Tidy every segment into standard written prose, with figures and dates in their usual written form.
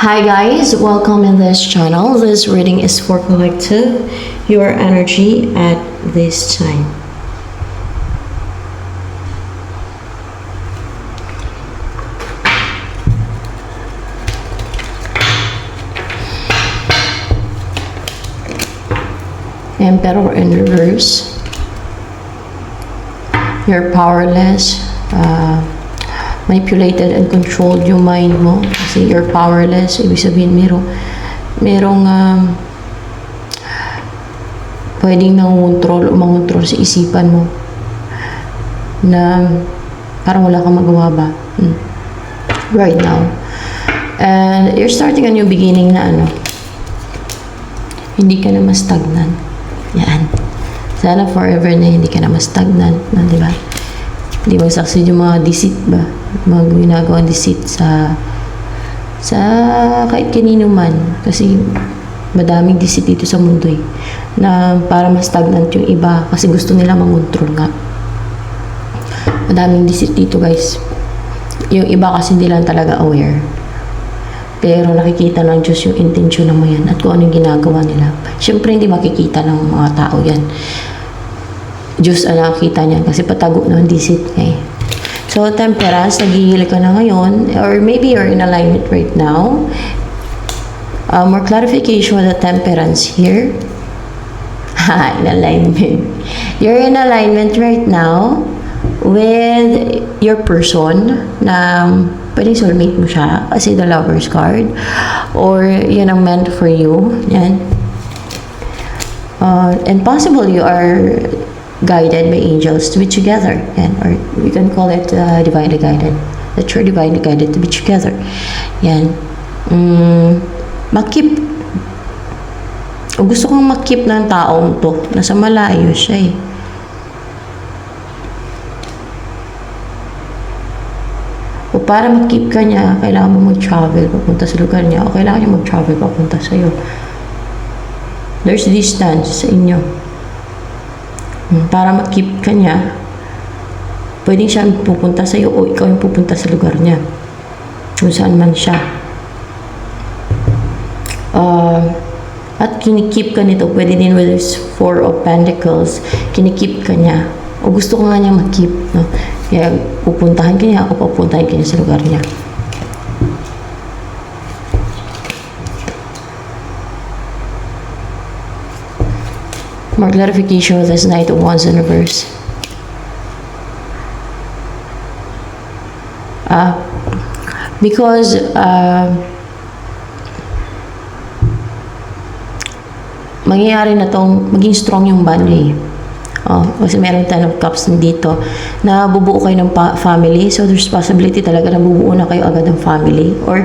Hi guys, welcome in this channel. This reading is for collective your energy at this time. Emperor in reverse. You're powerless. Manipulated and controlled yung mind mo kasi you're powerless. Ibig sabihin merong pwedeng mangontrol sa isipan mo na parang wala kang magawa ba right now. And you're starting a new beginning na hindi ka na ma-stagnant. Yan. Sana forever na hindi ka na ma-stagnant na, di ba? Hindi mag-succeed yung mga deceit ba? Mga ginagawang deceit sa kahit kanino man. Kasi madaming deceit dito sa mundo na para mas stagnant yung iba kasi gusto nila mangontrol nga. Madaming deceit dito guys. Yung iba kasi hindi lang talaga aware. Pero nakikita ng Diyos yung intention mo yan at kung ano yung ginagawa nila. Siyempre hindi makikita ng mga tao yan. Diyos ang nakakita niyan kasi patago ng deceit eh. So, Temperance, naghihil ka na ngayon or maybe you're in alignment right now. More clarification with the Temperance here. In alignment. You're in alignment right now with your person na pwedeng soulmate mo siya kasi the Lover's card or yan ang meant for you. Yan. And possible you are guided by angels to be together, and or we can call it divinely guided, that you're divinely guided to be together. Yan. Makip o gusto kong makip ng taong to nasa malayo siya o para makip ka niya kailangan mo mag-travel papunta sa lugar niya o kailangan niya mag-travel papunta sa'yo. There's distance sa inyo. Para makip ka niya, pwedeng siya pupunta sa iyo o ikaw yung pupunta sa lugar niya. Kung saan man siya. At kinikip ka nito, pwede din with this Four of Pentacles, kinikip ka niya. O gusto ko nga niya makip. No? Kaya pupuntahan ka niya, ako pupuntahan ka niya sa lugar niya. More clarification with this Knight of Wands in reverse. Because mangyayari na tong maging strong yung bond kasi meron Ten of Cups dito na bubuo kayo ng family, so there's possibility talaga na bubuo na kayo agad ng family or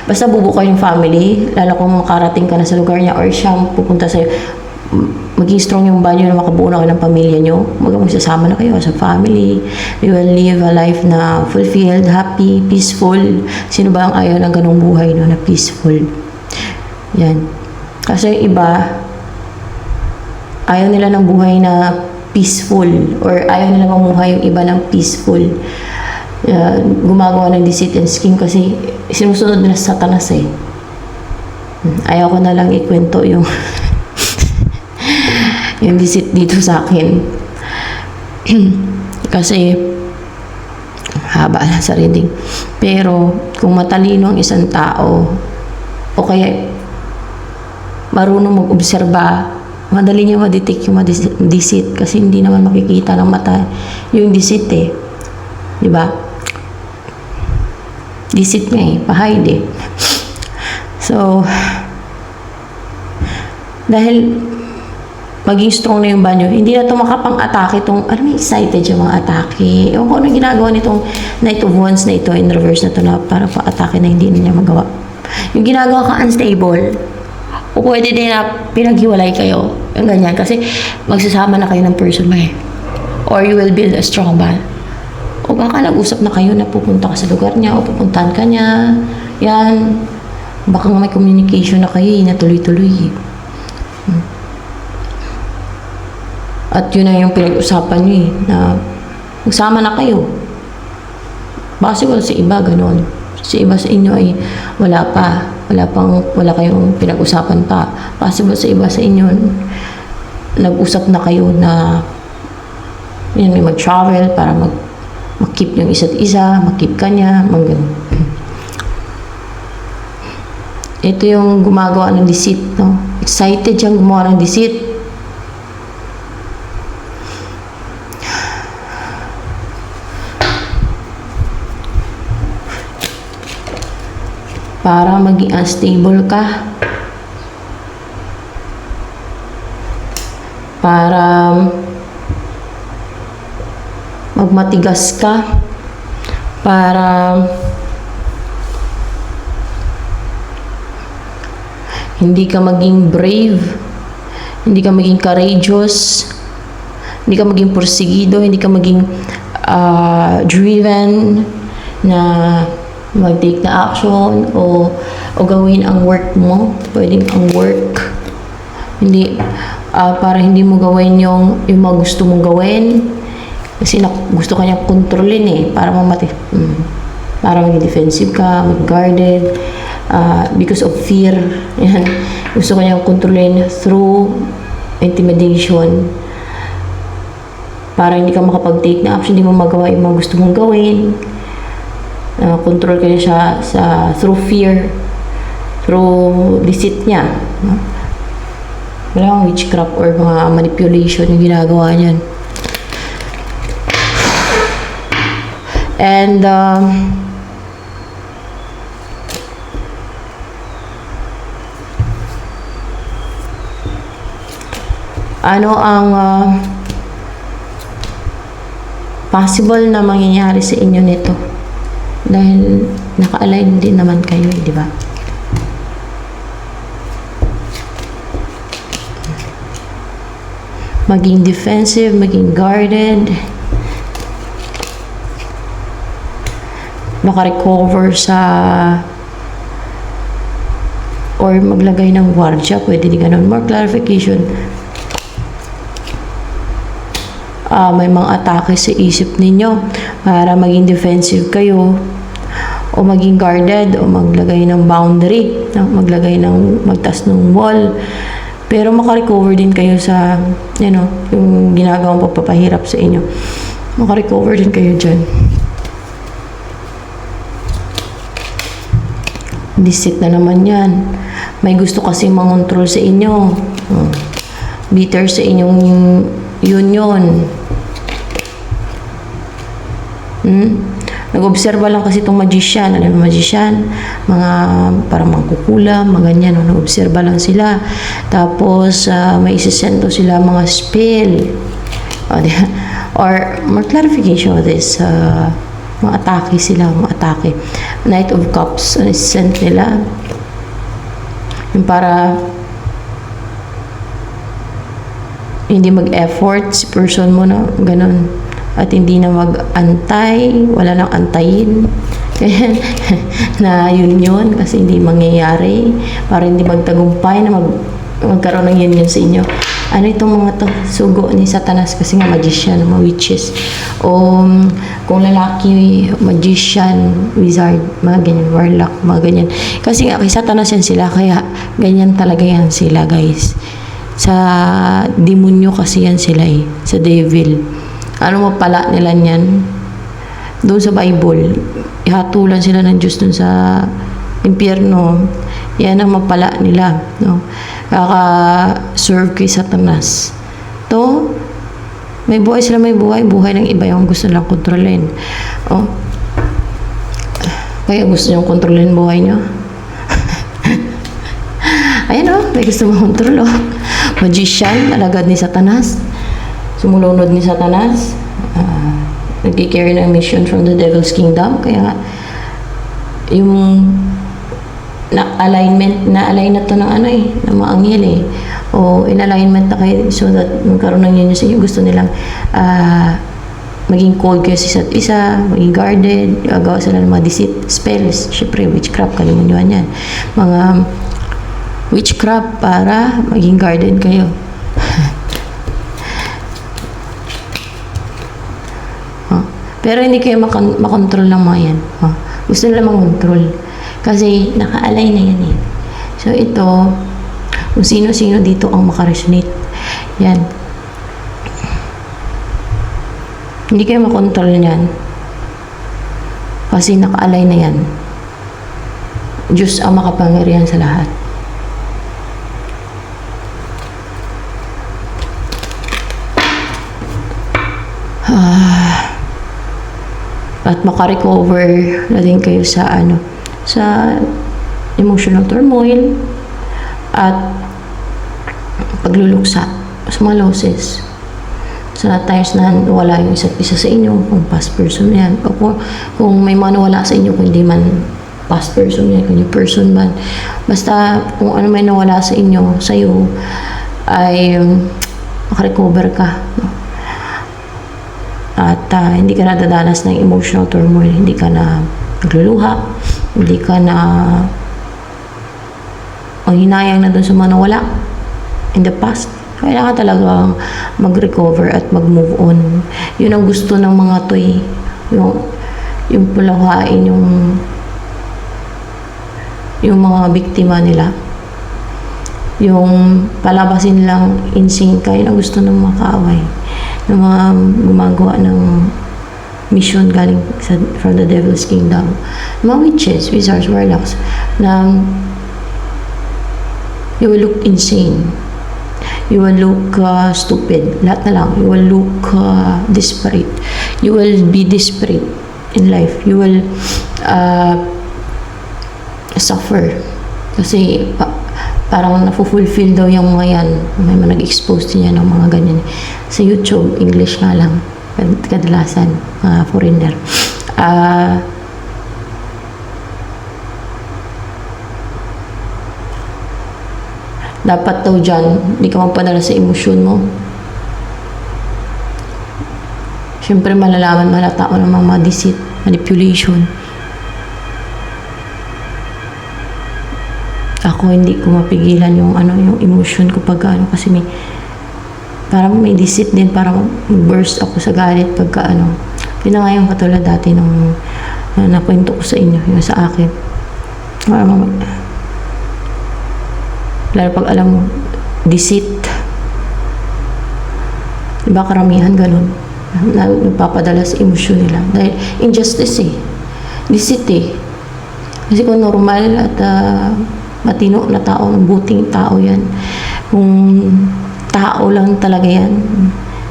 basta bubuo kayo ng family lalo kung makarating ka na sa lugar niya or siya pupunta sa'yo, maging strong yung bond nyo na makabuo na kayo ng pamilya nyo, magsasama na kayo as a family. You will live a life na fulfilled, happy, peaceful. Sino ba ang ayaw ng ganong buhay no, na peaceful? Yan. Kasi yung iba ayaw nila ng buhay na peaceful or ayaw nila mamuhay yung iba ng peaceful. Gumagawa ng deceit and scheme kasi sinusunod nila sa Satanas ayaw ko na lang ikwento yung yung deceit dito sa akin. Kasi haba na sa reading. Pero kung matalino ang isang tao o kaya marunong mag-obserba, madali niya ma-detect yung deceit kasi hindi naman makikita ng mata yung deceit di ba? Deceit nga pa-hide So dahil maging strong na yung banyo, hindi na ito makapang-atake itong, excited yung mga atake. Ewan ko ano ginagawa nitong Knight of Wands na ito in reverse na ito na para pa-atake na hindi na niya magawa. Yung ginagawa ka unstable, o pwede din na pinaghiwalay kayo, yung ganyan, kasi magsasama na kayo ng person or you will build a strong bond. O baka nag-usap na kayo na pupunta ka sa lugar niya o pupuntahan ka niya, yan, baka may communication na kayo na tuloy-tuloy At yun na yung pinag-usapan nyo na magsama na kayo. Baka siguro sa iba, ganon. Sa iba sa inyo ay wala pa. wala kayong pinag-usapan pa. Possible sa iba sa inyo, nag-usap na kayo na yun, may mag-travel para mag-keep yung isa't isa, mag-keep ka niya, ito yung gumagawa ng deceit, no? Excited siyang gumawa ng deceit. Para maging unstable ka. Para magmatigas ka. Para hindi ka maging brave. Hindi ka maging courageous. Hindi ka maging porsigido. Hindi ka maging driven na mag-take na action o gawin ang work mo. Pwedeng ang work. Hindi, para hindi mo gawin yung mga gusto mong gawin. Kasi gusto ka niya kontrolin eh. Para para maging defensive ka, mag-guarded. Because of fear. Yan. Gusto ka niya kontrolin through intimidation. Para hindi ka makapag-take na action, hindi mo magawa yung mga gusto mong gawin. Control kayo siya through fear, through deceit niya. No? Wala kang witchcraft or mga manipulation yung ginagawa niyan. And ano ang possible na mangyayari sa inyo nito? Dahil naka-align din naman kayo, di ba? Maging defensive, maging guarded. Maka-recover sa or maglagay ng gwardiya, pwede din ganun. More clarification. May mga atake sa isip ninyo para maging defensive kayo o maging guarded o maglagay ng boundary, magtas ng wall, pero makarecover din kayo sa yung ginagawang pagpapahirap sa inyo. Makarecover din kayo dyan. Deceit na naman yan. May gusto kasi mangontrol sa inyo. Bitter sa inyong union. Nag-obserba lang kasi itong magician. Alam mo, magician, mga parang mangkukulam, mga ganyan. Nag-obserba lang sila. Tapos, may isisento sila mga spell. Or, more clarification of this. Mga atake sila, mga atake. Knight of Cups, isisent nila. Yung para hindi mag-effort si person mo na ganun. At hindi na mag-antay, wala nang antayin. Na yun kasi hindi mangyayari. Para hindi magtagumpay na magkaroon ng yun sa inyo. Ano itong mga to? Sugo ni Satanas kasi nga magician, mga witches. O kung lalaki, magician, wizard, mga ganyan, warlock, mga ganyan. Kasi nga kay Satanas yan sila, kaya ganyan talaga yan sila, guys. Sa demonyo kasi yan sila eh, sa devil. Ano mapala nila niyan? Doon sa Bible, ihatulan sila ng Diyos doon sa impyerno. Yan ang mapala nila, no? Kaka-serve kay Satanas. To, may buhay sila, may buhay ng iba yung gusto nilang kontrolin. Kaya gusto niyong kontrolin buhay niyo? Ayan may gusto mong kontrol, Magician, alagad ni Satanas. Sumulunod ni Satanas, nag-carry ng mission from the devil's kingdom. Kaya nga, yung na-align na to ng ng mga anghel o in-alignment na kayo so that magkaroon ng yun sa inyo. Gusto nilang maging cold kayo sa isa't isa, maging guarded, gagawa sila ng mga deceit spells. Syempre, witchcraft, kalimutan yan. Mga witchcraft para maging guarded kayo. Pero hindi kayo makontrol ng mga yan. Gusto nila makontrol. Kasi naka-align na yan So, ito, kung sino-sino dito ang makaresonate. Yan. Hindi kayo makontrol yan. Kasi nakaalay na yan. Diyos ang makapangyarihan sa lahat. At makarecover na din kayo sa sa emotional turmoil at pagluluksa sa mga losses. Sa times na wala yung isa't isa sa inyo, kung past person yan, o kung may mga nawala sa inyo, kung hindi man past person yan, kung yung person man, basta kung ano may nawala sa inyo, sa'yo, ay makarecover ka, no? At hindi ka na dadanas ng emotional turmoil, hindi ka na nagluluha, hindi ka na hinayang na dun sa mga nawala in the past. Kailangan talagang mag-recover at mag-move on. Yun ang gusto ng mga to eh. Yung pulahain yung mga biktima nila. Yung palabasin lang insane ka, yun ang gusto ng mga kaaway. Yung mga gumagawa ng mission galing from the devil's kingdom. Mga witches, wizards, warlocks, na you will look insane. You will look stupid. Lahat na lang. You will look desperate. You will be desperate in life. You will suffer. Kasi parang na-fulfill daw yung mga yan. May mga nag-expose din yan ng mga ganyan. Sa YouTube, English nga lang. Kadalasan, mga foreigner. Dapat daw dyan, hindi ka magpadala sa emosyon mo. Siyempre, malalaman tao ng mga deceit, manipulation. Ako, hindi ko mapigilan yung emosyon ko pag kasi parang may deceit din, parang burst ako sa galit pagka Yun na nga yung katulad dati nung nakwento ko sa inyo, yung sa akin. Parang lalo pag alam mo, deceit. Diba karamihan ganun? Nagpapadala sa emosyon nila. Dahil injustice eh. Deceit eh. Kasi kung normal at matino na tao, buting tao yan. Kung tao lang talaga yan,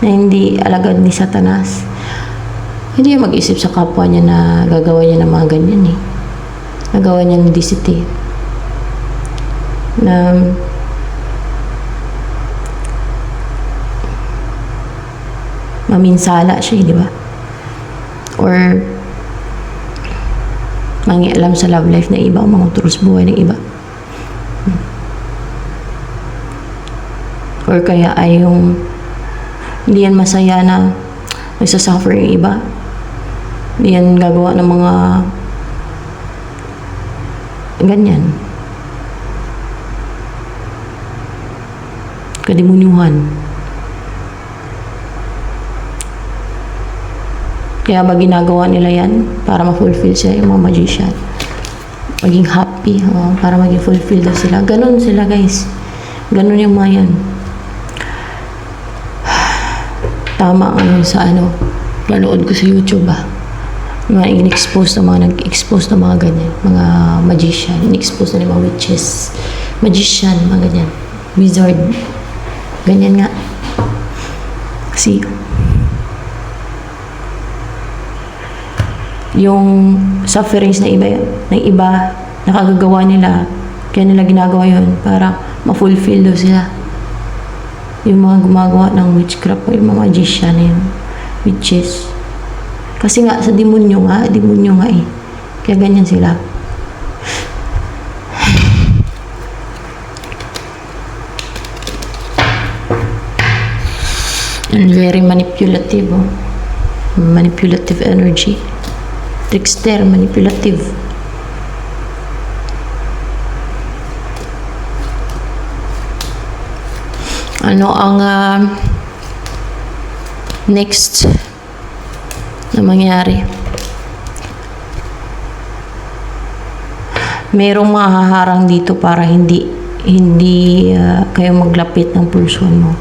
na hindi alagad ni Satanas, hindi niya mag-isip sa kapwa niya na gagawa niya ng mga ganyan eh. Nagawa niya ng deceit eh. Na maminsala siya, di ba? Or mangialam sa love life na iba, mga turos buhay ng iba. Or kaya ay yung hindi yan masaya na nagsasuffer yung iba. Hindi yan gagawa ng mga ganyan. Kadimunyuhan. Kaya ba ginagawa nila yan? Para ma-fulfill siya yung mga magician. Maging happy. Para maging fulfill daw sila. Ganon sila guys. Ganon yung mga yan. Tama sa nanood ko sa YouTube mga in-expose na mga nag-expose na mga ganyan. Mga magician. In-expose na mga witches. Magician, mga ganyan. Wizard. Ganyan nga. Kasi yung sufferings na iba nakagagawa nila, kaya nila ginagawa yun para ma-fulfill daw sila. Yung mga gumagawa ng witchcraft o yung mga magician yung witches. Kasi nga sa demonyo nga eh. Kaya ganyan sila. And very manipulative. Manipulative energy. Trickster, manipulative. Ano ang next na mangyari? merong mahaharang dito para hindi kayo maglapit ng person mo.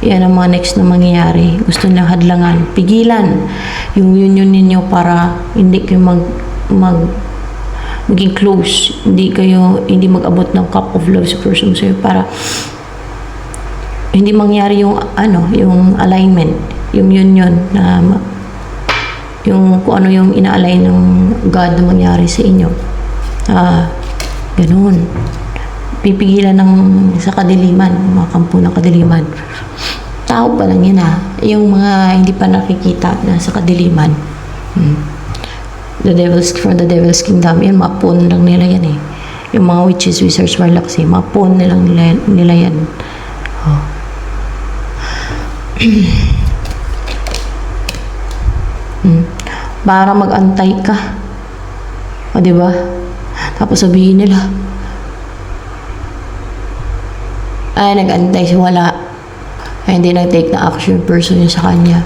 Yan ang mga next na mangyayari. Gusto nilang hadlangan, pigilan yung union ninyo para hindi kayo maging close, hindi mag-abot ng cup of love sa person sa'yo, para hindi mangyari yung yung alignment, yung union na yung kung ano yung ina-align ng God na mangyari sa inyo. Ganun. Pipigilan sa kadiliman, mga kampo ng kadiliman. Tao pa lang yan yung mga hindi pa nakikita na sa kadiliman. The devil's kingdom, yan, mga pawn lang nila yan eh. Yung mga witches, wizards, warlocks eh, mga pawn nila yan. Para mag-antay ka. O, diba? Tapos sabihin nila, ay, nag-antay siya, wala. Ay, hindi nag-take na action person niya sa kanya.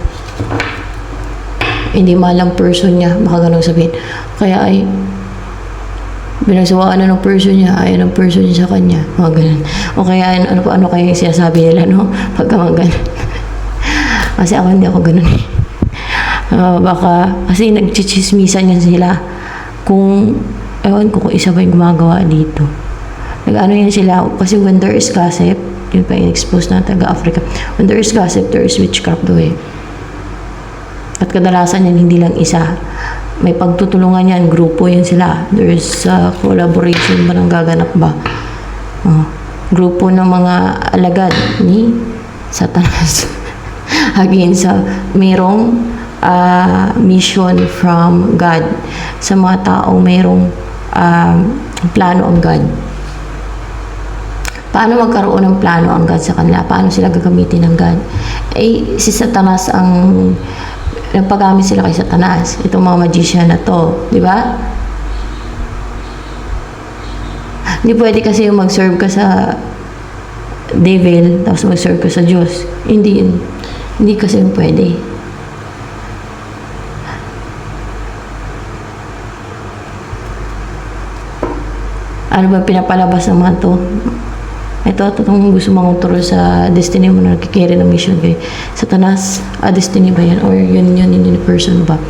Hindi malang person niya, baka ganun sabihin. Kaya ay, binagsawaan na ng person niya, ayaw ng person niya sa kanya. Mga ganun. O kaya, ano kaya yung sinasabi nila, no? Pagka mga ganun. Kasi ako, hindi ako ganun eh. Baka, kasi nagchichismisan niya sila. Ewan ko kung isa ba yung gumagawa dito. Nag-ano yan sila, kasi when there is gossip, yun pa yung expose na taga-Africa. When there is gossip, there is witchcraft daw eh. At kadalasan yan, hindi lang isa. May pagtutulungan yan, grupo yan sila. There is collaboration ba nang gaganap ba? Grupo ng mga alagad ni Satanas. Against merong mission from God. Sa mga taong merong plano ang God. Paano magkaroon ng plano ang God sa kanila? Paano sila gagamitin ng God? Si Satanas nagpagamit sila kay Satanas. Itong mga magician na to. Di ba? Hindi pwede kasi yung mag-serve ka sa devil, tapos mag-serve ka sa Diyos. Hindi kasi yung pwede. Ano ba pinapalabas ng mga to? Ito itong gusto mangontrol sa destiny mo na nagkikiri ng mission kay Satanas. Destiny ba yan? Or yun person ba?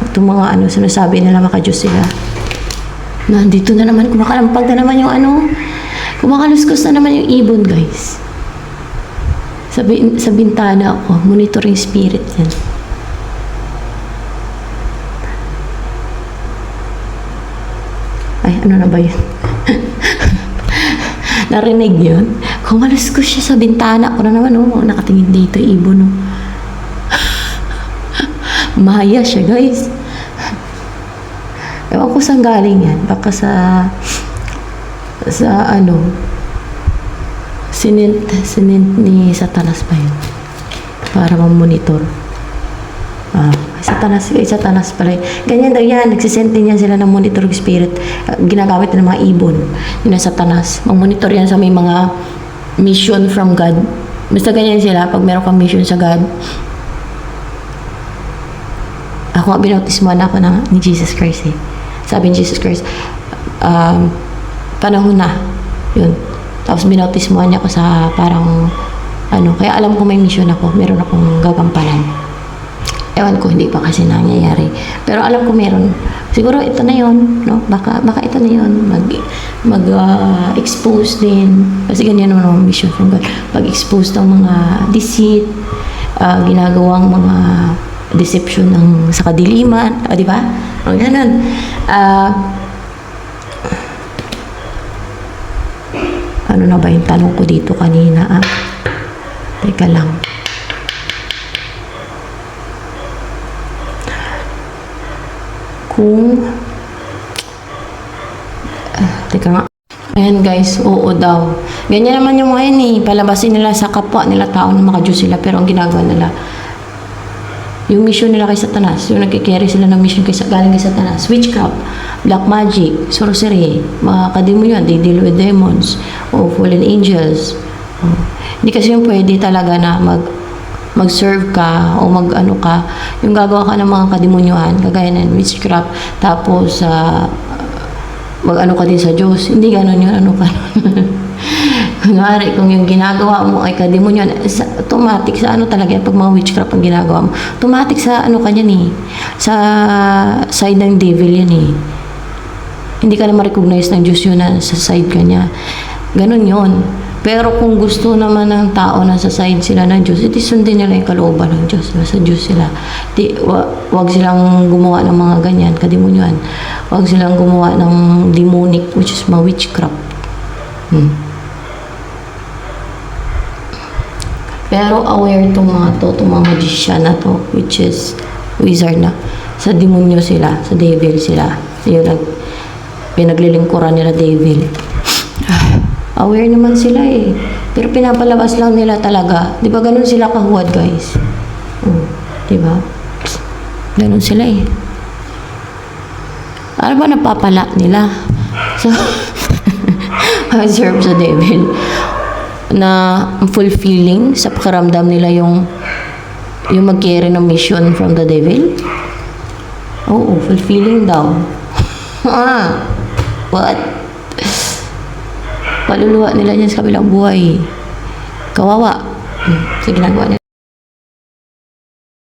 Itong mga sinasabi nila maka-Diyos sila. Nandito na naman, kumakalampag na naman yung kumakaluskos na naman yung ibon, guys. Sa bintana ako, monitoring spirit yan. Ay, ano na ba yun? Narinig yun? Kumaluskos siya sa bintana. Ako na naman, nakatingin dito, ibon, Maya siya, guys. Ewan ko saan galing yan. Baka sinint ni Satanas pa yun. Para mamonitor. Satanas pala. Ganyan daw yan. Nagsisend din yan sila ng monitoring spirit. Ginagamit ng mga ibon. Yun ang Satanas. Mag-monitor yan sa may mga mission from God. Basta ganyan sila. Pag meron kang mission sa God. Ako nga binautismoan ako ni Jesus Christ eh. Sabi ni Jesus Christ, panahon na. Yun. Tapos binautismoan niya ako sa parang kaya alam ko may mission ako. Meron akong gagampanan. Ewan ko, hindi pa kasi nangyayari. Pero alam ko meron. Siguro ito na yon, no? Baka ito na yon. Mag-expose din. Kasi ganyan naman ang mission from God. Pag-expose ng mga deceit, ginagawang mga deception sa kadiliman. Di ba? O, ganun. Ano na ba yung tanong ko dito kanina? Teka lang. Teka nga. Ayan guys, oo daw. Ganyan naman yung mga yun eh. Palabasin nila sa kapwa nila tao na maka-Diyos sila. Pero ang ginagawa nila, yung mission nila kay Satanas, yung nagkikerry sila ng mission galing kay Satanas, witchcraft, black magic, sorcery, mga kadimonyo, they deal with demons, o fallen angels. Hindi kasi yung pwede talaga na mag-serve ka o yung gagawa ka ng mga kadimonyohan, kagaya ng witchcraft, tapos mag-ano ka din sa Diyos. Hindi ganun yun, ano ka. Kunwari, kung yung ginagawa mo ay kademonyo, automatic sa ano talaga yan, pag mga witchcraft ang ginagawa mo, automatic sa ano ka yan eh, sa side ng devil yan eh. Hindi ka na ma-recognize ng Diyos yun na sa side ka niya. Ganun yun. Pero kung gusto naman ng tao na sa side sila ng Diyos, iti sundin nila yung kalooban ng Diyos. Sa Diyos sila. Wag silang gumawa ng mga ganyan, kademonyoan. Wag silang gumawa ng demonic, which is mga witchcraft. Pero aware itong mga to, itong mga magician na to, which is wizard na. Sa demonyo sila, sa devil sila. Yun ang pinaglilingkuran nila devil. Aware naman sila eh. Pero pinapalabas lang nila talaga. Di ba ganun sila kahuwad, guys? Di ba? Ganun sila eh. Ano ba napapala nila? So, serve sa devil. Na fulfilling sa pakaramdam nila yung mag-carry ng mission from the devil? Oo, fulfilling daw. What? Paluluwa nila niya sa kabilang buhay. Kawawa. Sa ginagawa nila.